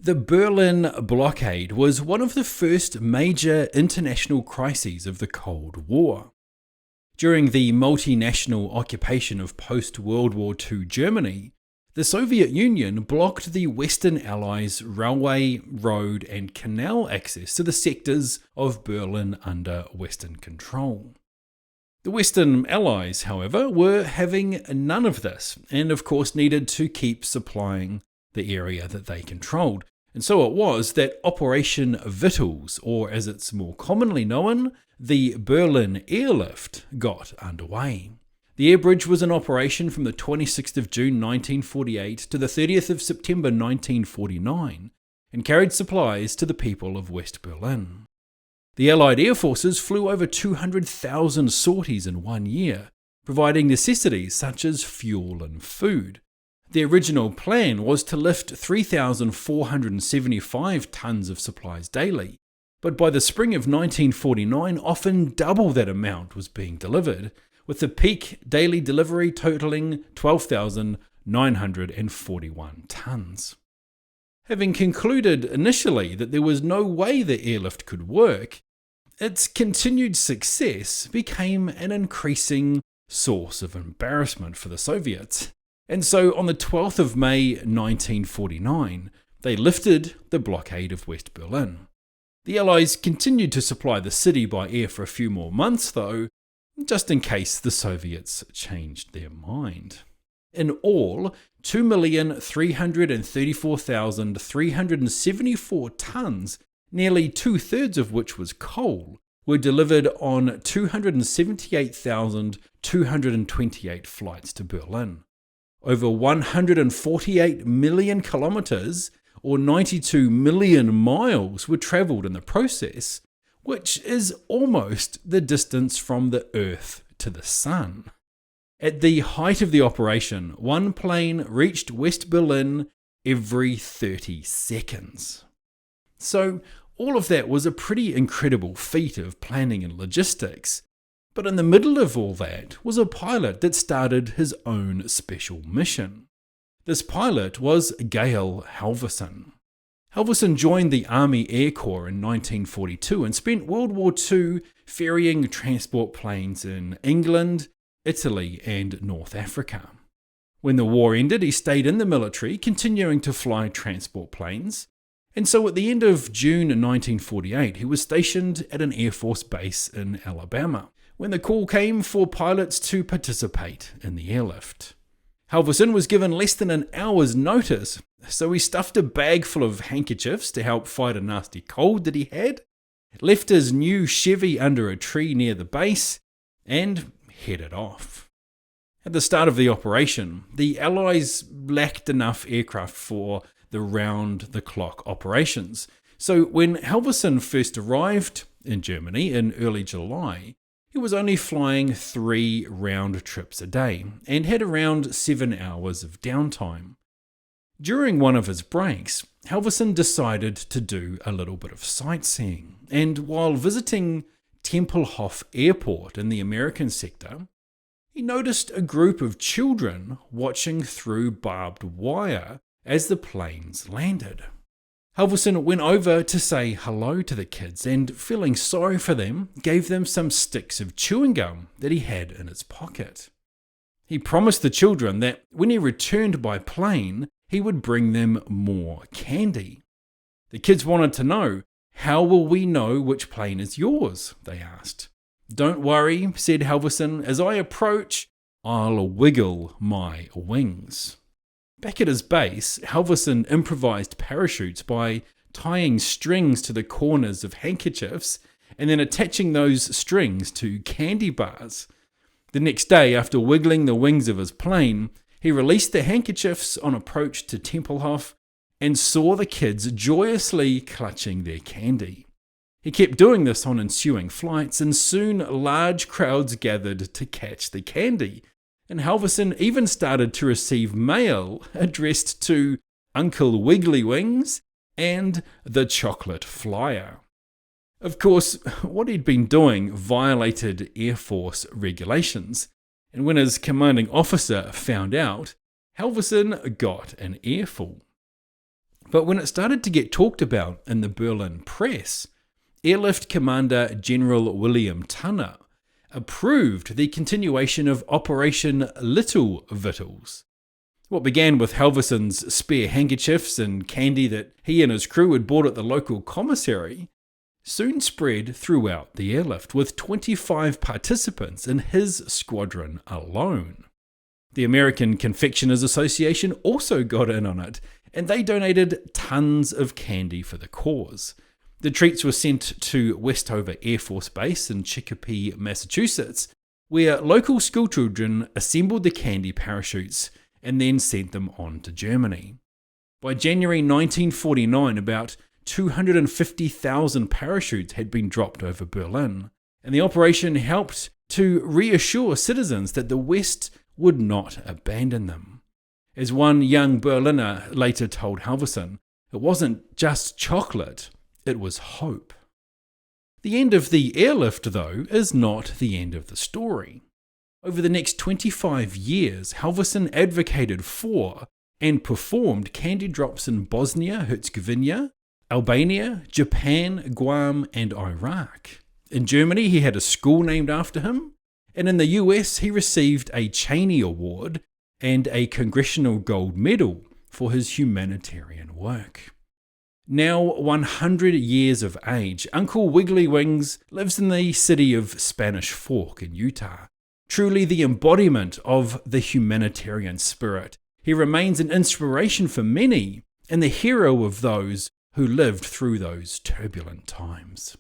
The Berlin blockade was one of the first major international crises of the Cold War. During the multinational occupation of post-World War II Germany, the Soviet Union blocked the Western Allies' railway, road, and canal access to the sectors of Berlin under Western control. The Western Allies, however, were having none of this, and of course needed to keep supplying the area that they controlled. And so it was that Operation Vittles, or as it's more commonly known, the Berlin Airlift, got underway. The air bridge was in operation from the 26th of June 1948 to the 30th of September 1949 and carried supplies to the people of West Berlin. The Allied air forces flew over 200,000 sorties in 1 year, providing necessities such as fuel and food. The original plan was to lift 3,475 tons of supplies daily, but by the spring of 1949, often double that amount was being delivered, with the peak daily delivery totaling 12,941 tons. Having concluded initially that there was no way the airlift could work, its continued success became an increasing source of embarrassment for the Soviets. And so on the 12th of May 1949, they lifted the blockade of West Berlin. The Allies continued to supply the city by air for a few more months though, just in case the Soviets changed their mind. In all, 2,334,374 tons, nearly two-thirds of which was coal, were delivered on 278,228 flights to Berlin. Over 148 million kilometres, or 92 million miles, were travelled in the process, which is almost the distance from the Earth to the Sun. At the height of the operation, one plane reached West Berlin every 30 seconds. So all of that was a pretty incredible feat of planning and logistics. But in the middle of all that was a pilot that started his own special mission. This pilot was Gail Halvorsen. Halvorsen joined the Army Air Corps in 1942 and spent World War II ferrying transport planes in England, Italy, and North Africa. When the war ended, he stayed in the military, continuing to fly transport planes, and so at the end of June 1948, he was stationed at an Air Force base in Alabama, when the call came for pilots to participate in the airlift. Halvorsen was given less than an hour's notice, so he stuffed a bag full of handkerchiefs to help fight a nasty cold that he had, left his new Chevy under a tree near the base, and headed off. At the start of the operation, the Allies lacked enough aircraft for the round-the-clock operations, so when Halvorsen first arrived in Germany in early July, he was only flying 3 round trips a day and had around 7 hours of downtime. During one of his breaks, Halvorsen decided to do a little bit of sightseeing, and while visiting Tempelhof Airport in the American sector, he noticed a group of children watching through barbed wire as the planes landed. Halvorsen went over to say hello to the kids and, feeling sorry for them, gave them some sticks of chewing gum that he had in his pocket. He promised the children that when he returned by plane, he would bring them more candy. The kids wanted to know, "How will we know which plane is yours?" they asked. "Don't worry," said Halvorsen, "as I approach, I'll wiggle my wings." Back at his base, Halvorsen improvised parachutes by tying strings to the corners of handkerchiefs and then attaching those strings to candy bars. The next day, after wiggling the wings of his plane, he released the handkerchiefs on approach to Tempelhof and saw the kids joyously clutching their candy. He kept doing this on ensuing flights, and soon large crowds gathered to catch the candy. And Halvorsen even started to receive mail addressed to Uncle Wiggly Wings and the Chocolate Flyer. Of course, what he'd been doing violated Air Force regulations, and when his commanding officer found out, Halvorsen got an earful. But when it started to get talked about in the Berlin press, Airlift Commander General William Tunner approved the continuation of Operation Little Victuals. What began with Halvorson's spare handkerchiefs and candy that he and his crew had bought at the local commissary soon spread throughout the airlift, with 25 participants in his squadron alone. The American Confectioners Association also got in on it, and they donated tons of candy for the cause. The treats were sent to Westover Air Force Base in Chicopee, Massachusetts, where local schoolchildren assembled the candy parachutes and then sent them on to Germany. By January 1949, about 250,000 parachutes had been dropped over Berlin, and the operation helped to reassure citizens that the West would not abandon them. As one young Berliner later told Halvorson, it wasn't just chocolate, it was hope. The end of the airlift, though, is not the end of the story. Over the next 25 years, Halvorson advocated for and performed candy drops in Bosnia-Herzegovina, Albania, Japan, Guam, and Iraq. In Germany, he had a school named after him, and in the US, he received a Cheney Award and a Congressional Gold Medal for his humanitarian work. Now 100 years of age, Uncle Wiggly Wings lives in the city of Spanish Fork in Utah. Truly the embodiment of the humanitarian spirit, he remains an inspiration for many and the hero of those who lived through those turbulent times.